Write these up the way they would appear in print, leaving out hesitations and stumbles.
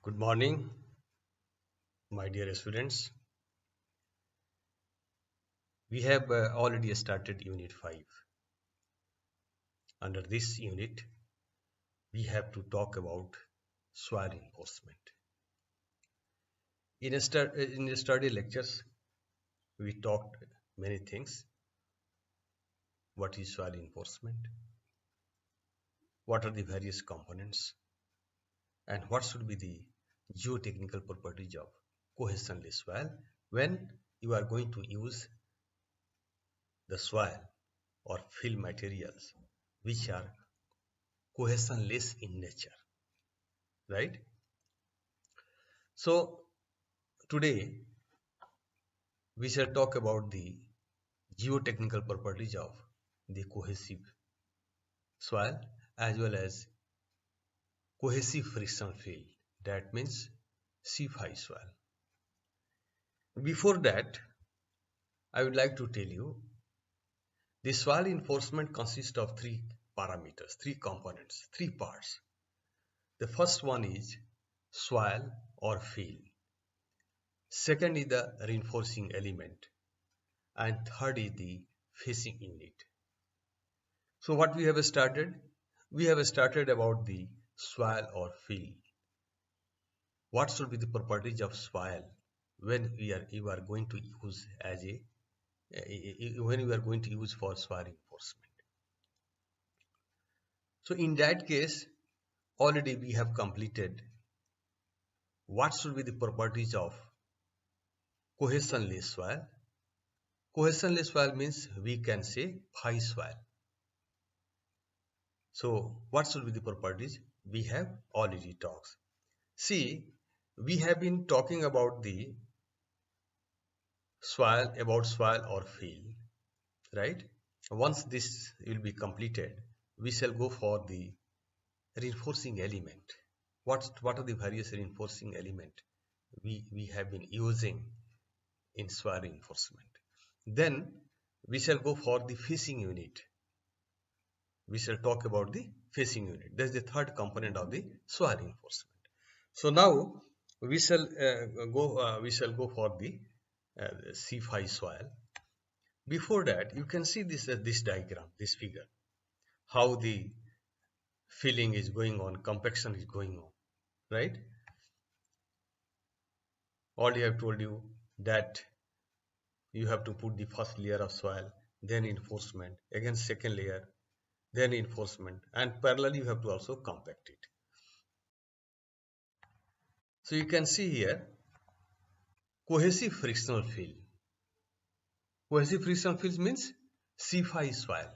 Good morning, my dear students. We have already started Unit 5. Under this unit, we have to talk about soil reinforcement. In the study lectures, we talked many things. What is soil reinforcement? What are the various components? And what should be the geotechnical properties of cohesionless soil when you are going to use the soil or fill materials which are cohesionless in nature, right? So today we shall talk about the geotechnical properties of the cohesive soil as well as cohesive frictional field, that means C5 soil. Before that, I would like to tell you the soil reinforcement consists of three parameters, three components, three parts. The first one is soil or fill. Second is the reinforcing element, and third is the facing unit. So what we have started? We have started about the soil or fill. What should be the properties of soil when you are going to use as when you are going to use for soil reinforcement? So in that case, already we have completed what should be the properties of cohesionless soil. Cohesionless soil means we can say phi soil. So what should be the properties? We have already talked. See, we have been talking about the soil, or fill, right? Once this will be completed, we shall go for the reinforcing element. What are the various reinforcing element we have been using in soil reinforcement? Then we shall go for the facing unit. We shall talk about the facing unit. That's the third component of the soil reinforcement. So now we shall go for the C5 soil. Before that, you can see this diagram, this figure, how the filling is going on, compaction is going on, right? Already I have told you that you have to put the first layer of soil, then reinforcement, again second layer, then reinforcement, and parallelly you have to also compact it. So you can see here cohesive frictional fill. Cohesive frictional fill means C5 soil.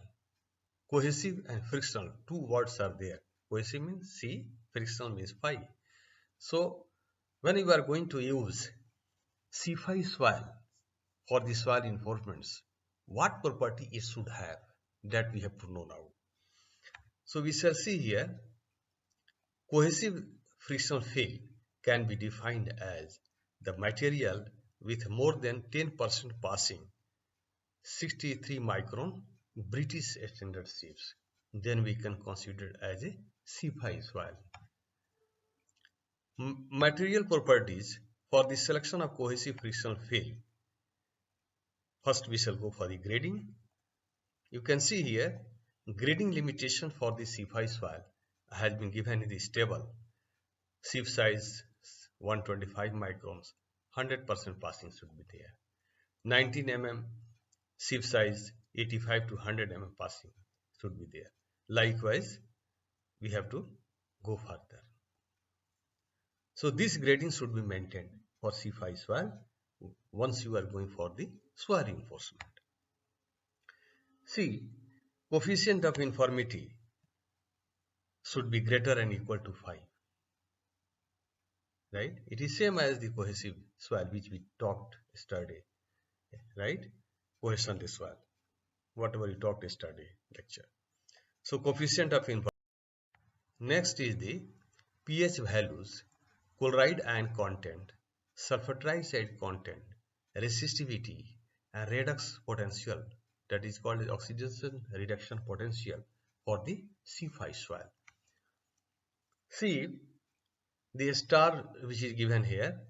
Cohesive and frictional, two words are there. Cohesive means C, frictional means phi. So when you are going to use C5 soil for the soil reinforcements, what property it should have, that we have to know now. So we shall see here, cohesive frictional fill can be defined as the material with more than 10% passing 63 micron British standard shapes. Then we can consider as a C5 soil. Material properties for the selection of cohesive frictional fill. First we shall go for the grading. You can see here grading limitation for the C5 soil has been given in this table. Sieve size 125 microns, 100% passing should be there. 19 mm sieve size 85 to 100 mm passing should be there. Likewise, we have to go further. So this grading should be maintained for C5 soil once you are going for the soil reinforcement. See, coefficient of uniformity should be greater and equal to 5. Right? It is same as the cohesive soil which we talked yesterday. Right? Cohesionless soil. Whatever we talked yesterday lecture. So coefficient of uniformity. Next is the pH values, chloride ion content, sulfur trioxide content, resistivity, and redox potential, that is called as oxidation reduction potential for the C5 soil. See, The star which is given here,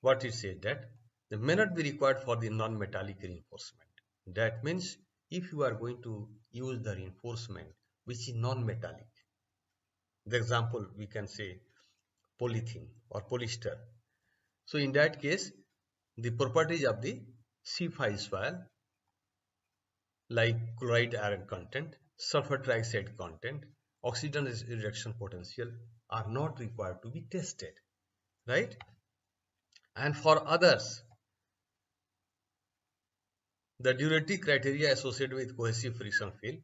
what it says that the may not be required for the non-metallic reinforcement. That means if you are going to use the reinforcement which is non-metallic, the example we can say polythene or polyester. So in that case, the properties of the C5 soil like chloride iron content, sulfur trioxide content, oxygen reduction potential are not required to be tested, right? And for others, the durability criteria associated with cohesive frictional field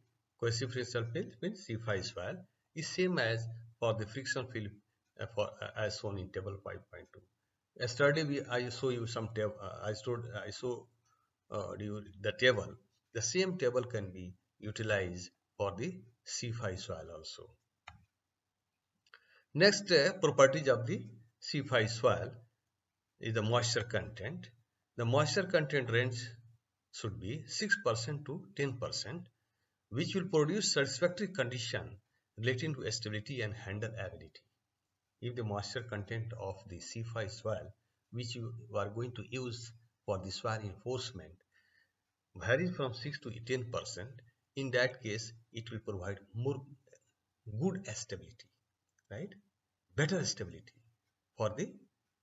means C5 soil is same as for the frictional field as shown in table 5.2. Yesterday I show you some table. I show the table. The same table can be utilized for the C5 soil also. Next properties of the C5 soil is the moisture content. The moisture content range should be 6% to 10%, which will produce satisfactory condition relating to stability and handle ability. If the moisture content of the C5 soil which you are going to use for the soil reinforcement varies from 6 to 10%, in that case it will provide more good stability, right? Better stability for the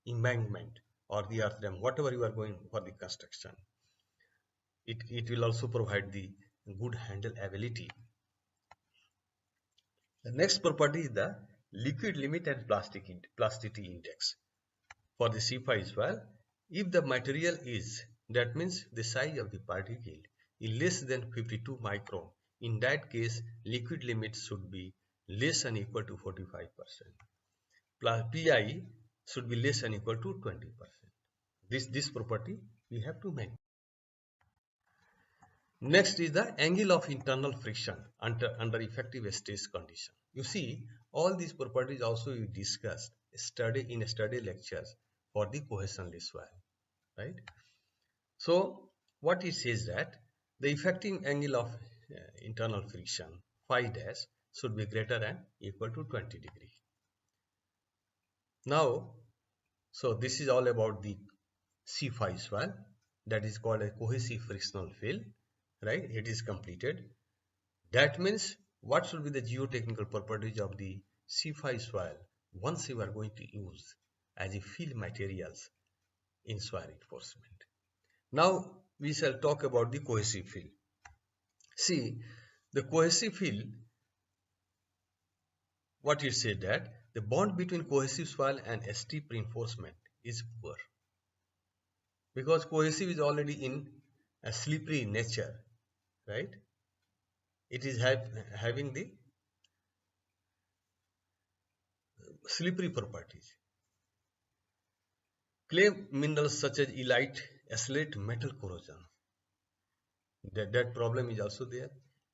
embankment or the earth dam, whatever you are going for the construction. It will also provide the good handle ability. The next property is the liquid limit and plasticity index. For the C5 soil, if the material is, that means the size of the particle is less than 52 micron, in that case liquid limit should be less than equal to 45%. Pi should be less than equal to 20%. This property we have to maintain. Next is the angle of internal friction under effective stress condition. You see, all these properties also we discussed in study lectures for the cohesionless soil, right? So what it says that the effective angle of internal friction phi dash should be greater than equal to 20 degree. Now, so this is all about the C5 soil, that is called a cohesive frictional field, right? It is completed. That means what should be the geotechnical properties of the C5 soil once you are going to use as a field materials in soil reinforcement. Now we shall talk about the cohesive field. See, the cohesive field, what it said that the bond between cohesive soil and steep reinforcement is poor, because cohesive is already in a slippery nature, right? It is having the slippery properties. Clay minerals such as elite accelerate metal corrosion. That problem is also there.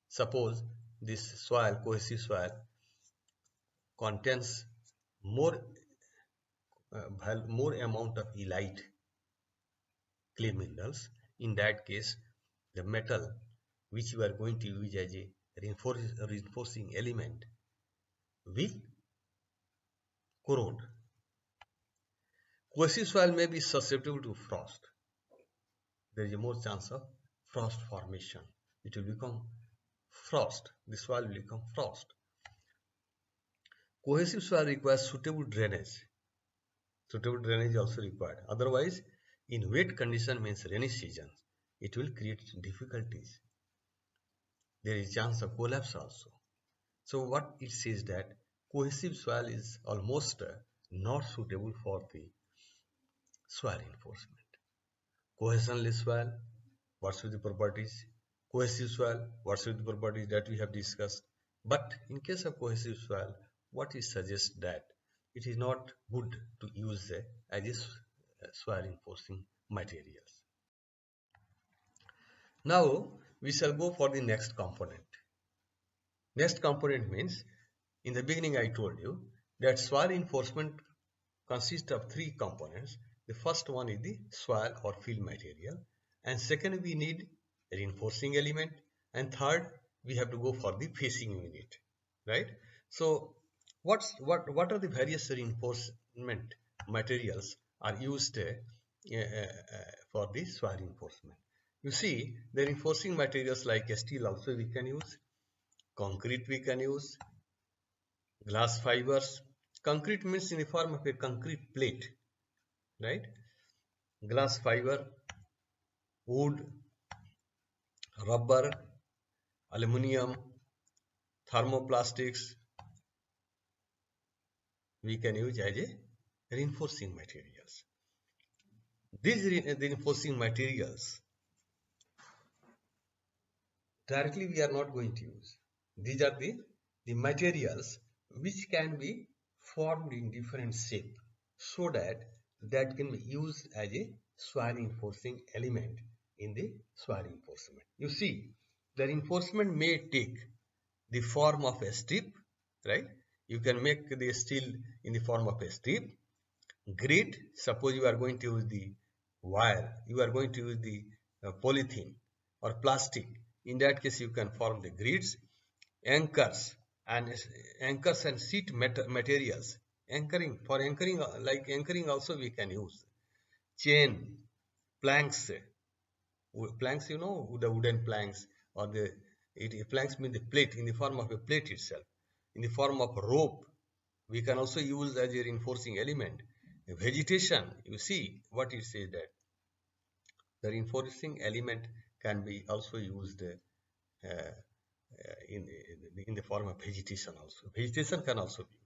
Suppose this soil, cohesive soil, contains more amount of elite clay minerals. In that case, the metal which you are going to use as a reinforcing element will corrode. Cohesive soil may be susceptible to frost. There is a more chance of frost formation. It will become frost. The soil will become frost. Cohesive soil requires suitable drainage. Suitable drainage is also required. Otherwise, in wet condition means rainy season, it will create difficulties. There is chance of collapse also. So what it says that cohesive soil is almost not suitable for the soil reinforcement. Cohesionless soil, what should the properties? Cohesive soil, what should the properties that we have discussed? But in case of cohesive soil, what it suggests that it is not good to use as soil reinforcing materials. Now we shall go for the next component. Next component means, in the beginning I told you that soil reinforcement consists of three components. The first one is the soil or field material, and second we need reinforcing element, and third we have to go for the facing unit, right? So What are the various reinforcement materials are used for the soil reinforcement? You see, the reinforcing materials like steel also we can use, concrete we can use, glass fibers. Concrete means in the form of a concrete plate, right? Glass fiber, wood, rubber, aluminum, thermoplastics we can use as a reinforcing materials. These reinforcing materials directly we are not going to use. These are the materials which can be formed in different shape so that can be used as a soil reinforcing element in the soil reinforcement. You see, the reinforcement may take the form of a strip, right? You can make the steel in the form of a strip. Grid, suppose you are going to use the wire, you are going to use the polythene or plastic. In that case, you can form the grids. Anchors and sheet materials. Anchoring, for anchoring, like anchoring also we can use. Chain, planks, planks, you know, the wooden planks, or planks mean the plate, in the form of a plate itself. In the form of rope, we can also use as a reinforcing element. Vegetation, you see what it says, that the reinforcing element can be also used in the form of vegetation also. Vegetation can also be used.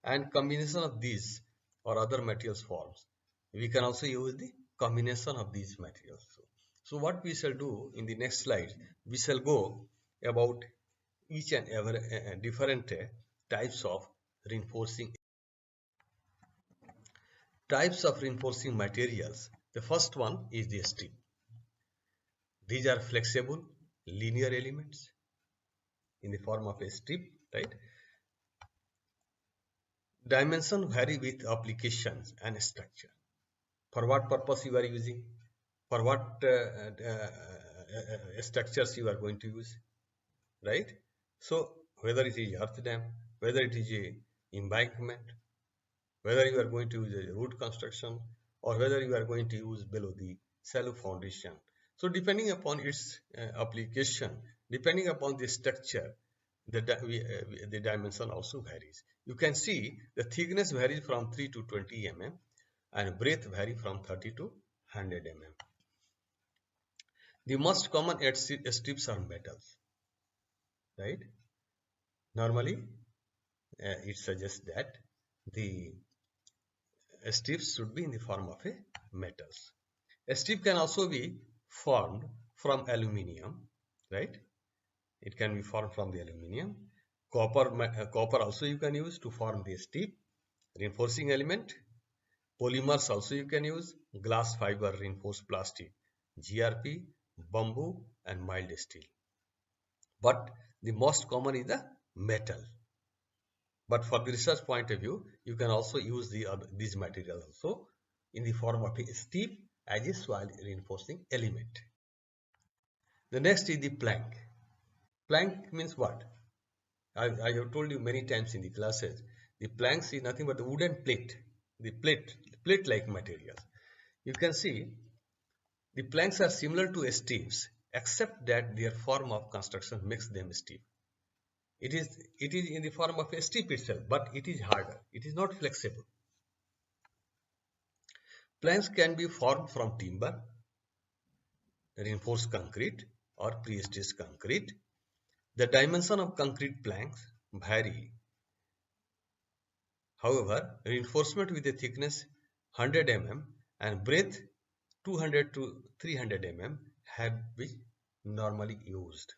And combination of these or other materials forms, we can also use the combination of these materials. So what we shall do in the next slide, we shall go about each and every different reinforcing types of reinforcing materials. The first one is the strip. These are flexible linear elements in the form of a strip, right? Dimension vary with applications and structure. For what purpose you are using, for what structures you are going to use, right? So whether it is earth dam, whether it is a embankment, whether you are going to use a root construction, or whether you are going to use below the shallow foundation. So depending upon its application, depending upon the structure, the dimension also varies. You can see the thickness varies from 3 to 20 mm and breadth varies from 30 to 100 mm. The most common strips are metals, right? Normally, it suggests that the strips should be in the form of a metals. A strip can also be formed from aluminium, right? It can be formed from the aluminium. Copper also you can use to form the strip. Reinforcing element. Polymers also you can use. Glass fiber, reinforced plastic, GRP, bamboo and mild steel. But the most common is the metal. But for the research point of view, you can also use these materials also in the form of a strip as a soil reinforcing element. The next is the plank. Plank means what? I have told you many times in the classes. The planks is nothing but the wooden plate, the plate-like materials. You can see the planks are similar to strips, except that their form of construction makes them stiff. It is in the form of a strip itself, but it is harder. It is not flexible. Planks can be formed from timber, reinforced concrete, or pre-stressed concrete. The dimension of concrete planks vary. However, reinforcement with a thickness 100 mm and breadth 200 to 300 mm have been normally used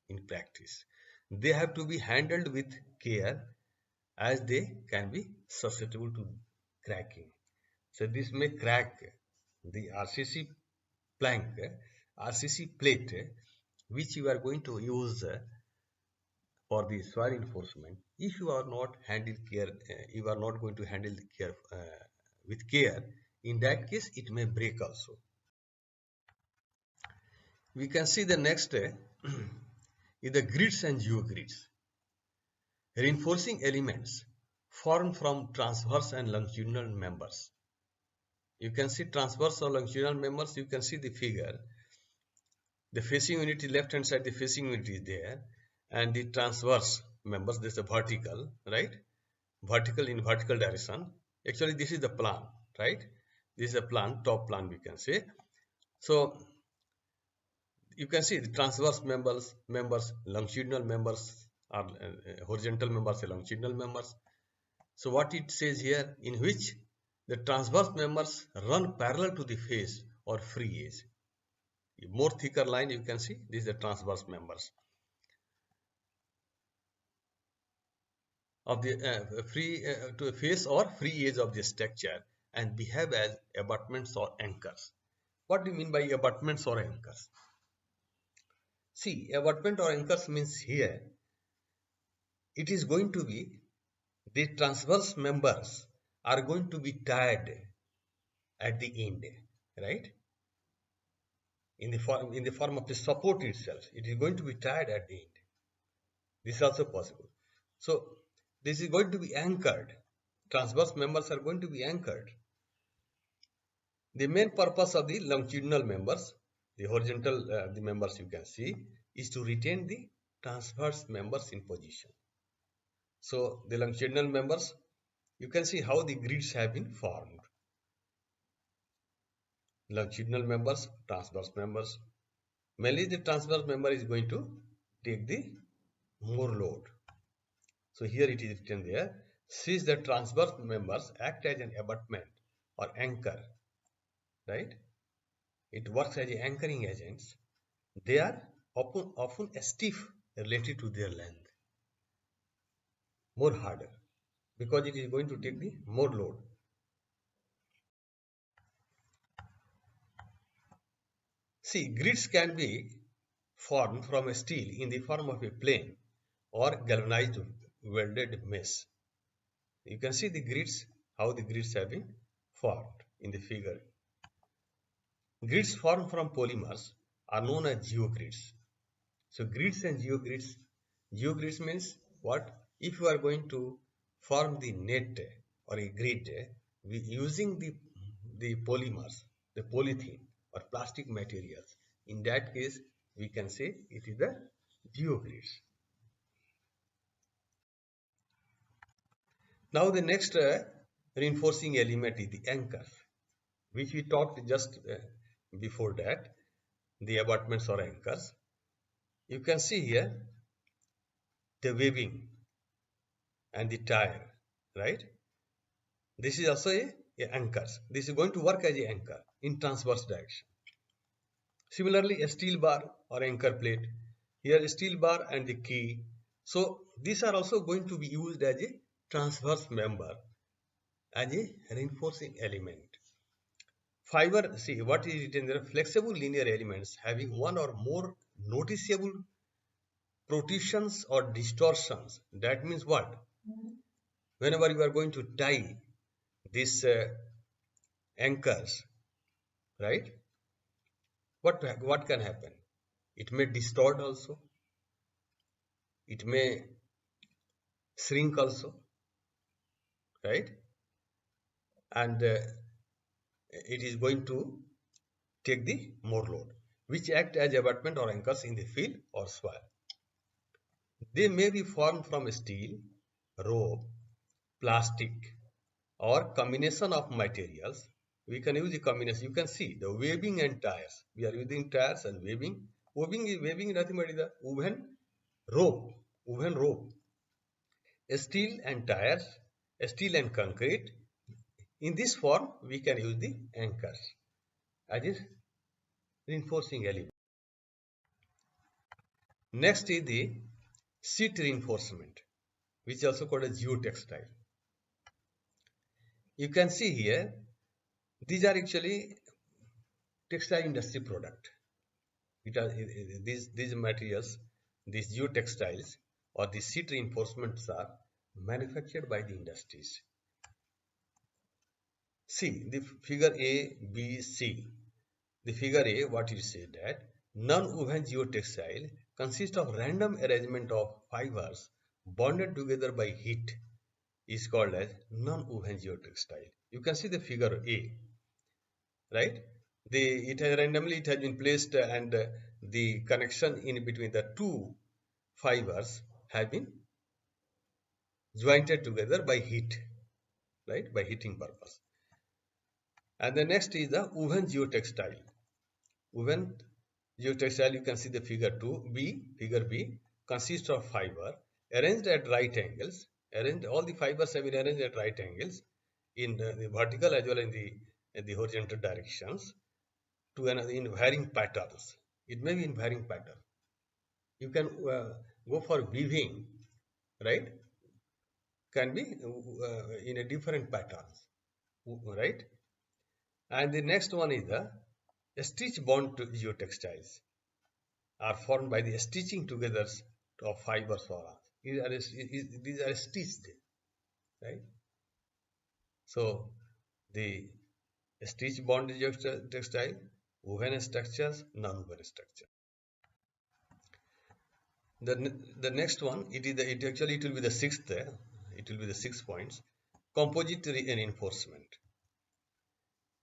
in practice. They have to be handled with care as they can be susceptible to cracking. So this may crack the RCC plank, RCC plate, which you are going to use for the soil enforcement. If you are not handle care, you are not going to handle the care with care. In that case, it may break also. We can see the next is the grids and geogrids. Reinforcing elements formed from transverse and longitudinal members. You can see transverse or longitudinal members. You can see the figure. The facing unit is left hand side, the facing unit is there, and the transverse members, this is a vertical, right? Vertical in vertical direction. Actually, this is the plan, right? This is a plan, top plan we can say. So you can see the transverse members, longitudinal members are horizontal members, longitudinal members. So what it says here, in which the transverse members run parallel to the face or free edge. More thicker line you can see, these are transverse members of the free to a face or free edge of the structure and behave as abutments or anchors. What do you mean by abutments or anchors? See, abutment or anchors means here it is going to be the transverse members are going to be tied at the end, right? In the form of the support itself, it is going to be tied at the end. This is also possible. So this is going to be anchored. Transverse members are going to be anchored. The main purpose of the longitudinal members, the horizontal the members you can see, is to retain the transverse members in position. So the longitudinal members, you can see how the grids have been formed. Longitudinal members, transverse members. Mainly the transverse member is going to take the more load. So here it is written there, since the transverse members act as an abutment or anchor, right? It works as anchoring agents. They are often stiff related to their length, more harder, because it is going to take the more load. See, grids can be formed from a steel in the form of a plane or galvanized welded mesh. You can see the grids, how the grids have been formed in the figure. Grids formed from polymers are known as geogrids. So grids and geogrids, geogrids means what? If you are going to form the net or a grid using the polymers, the polythene or plastic materials, in that case we can say it is the geogrids. Now the next reinforcing element is the anchor, which we talked just before that, the abutments or anchors. You can see here the webbing and the tire, right? This is also a anchor. This is going to work as an anchor in transverse direction. Similarly, a steel bar or anchor plate. Here a steel bar and the key. So these are also going to be used as a transverse member, as a reinforcing element. Fiber, see what is written there, flexible linear elements having one or more noticeable protrusions or distortions. That means what? Whenever you are going to tie these anchors, right? What can happen? It may distort also. It may shrink also, right? And it is going to take the more load, which act as abutment or anchors in the field or soil. They may be formed from steel, rope, plastic, or combination of materials. We can use the combination. You can see the webbing and tires. We are using tires and webbing. Webbing is nothing but the woven rope. Woven rope. Steel and tires, steel and concrete. In this form, we can use the anchors as a reinforcing element. Next is the sheet reinforcement, which is also called as geotextile. You can see here, these are actually textile industry product. These materials, these geotextiles or the sheet reinforcements are manufactured by the industries. See the figure A, B, C. The figure A, what it said that non-woven geotextile consists of random arrangement of fibers bonded together by heat is called as non-woven geotextile. You can see the figure A, right? It has randomly it has been placed and the connection in between the two fibers have been jointed together by heat, right? By heating purpose. And the next is the woven geotextile. Woven geotextile, you can see the figure figure B consists of fiber arranged at right angles. All the fibers have been arranged at right angles in the vertical as well as in the horizontal directions to another in varying patterns. It may be in varying pattern. You can go for weaving, right? Can be in a different patterns, right? And the next one is the stitch bond to geotextiles are formed by the stitching together of fibers or arms. These are stitched, right? So the stitch bond geotextile, woven structures, non-woven structure. The next one, it actually it will be the sixth. It will be the 6 points. Composite reinforcement.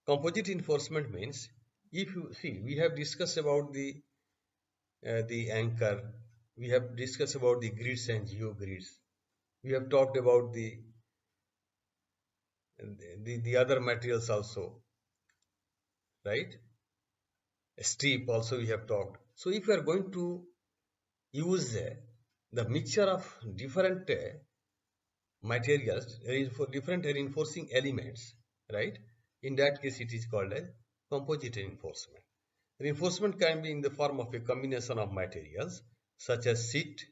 Composite reinforcement means, if you see, we have discussed about the anchor, we have discussed about the grids and geogrids, we have talked about the other materials also, right? Strip also we have talked. So if you are going to use the mixture of different materials for different reinforcing elements, right? In that case, it is called as composite reinforcement. Reinforcement can be in the form of a combination of materials such as sheet,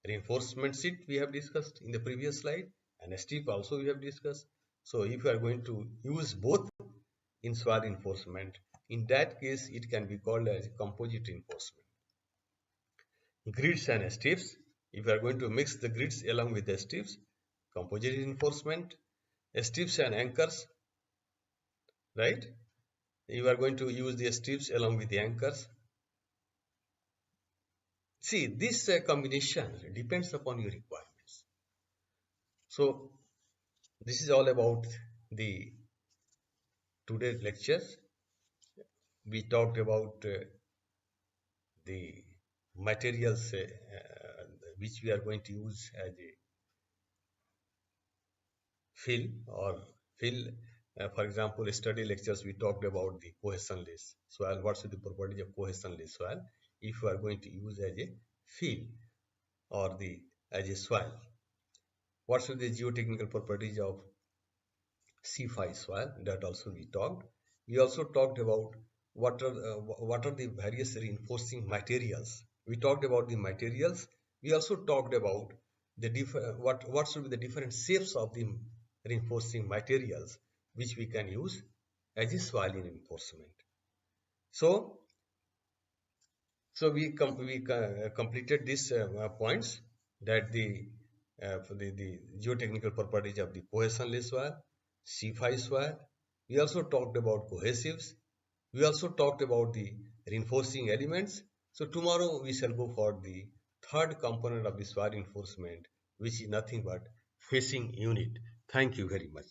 reinforcement sheet we have discussed in the previous slide, and a strip also we have discussed. So if you are going to use both in soil reinforcement, in that case it can be called as composite reinforcement. Grids and strips, if you are going to mix the grids along with the strips, composite reinforcement. Strips and anchors, right? You are going to use the strips along with the anchors. See, this combination depends upon your requirements. So this is all about the today's lectures. We talked about the materials which we are going to use as a fill or fill. For example, study lectures we talked about the cohesionless soil. What should the properties of cohesionless soil if you are going to use as a fill or as a soil? What should the geotechnical properties of C5 soil? That also we talked. We also talked about what are the various reinforcing materials. We talked about the materials. We also talked about what should be the different shapes of the reinforcing materials which we can use as a soil reinforcement. So we completed these points, that the geotechnical properties of the cohesionless soil, C5 soil. We also talked about cohesives. We also talked about the reinforcing elements. So tomorrow we shall go for the third component of the soil reinforcement, which is nothing but facing unit. Thank you very much.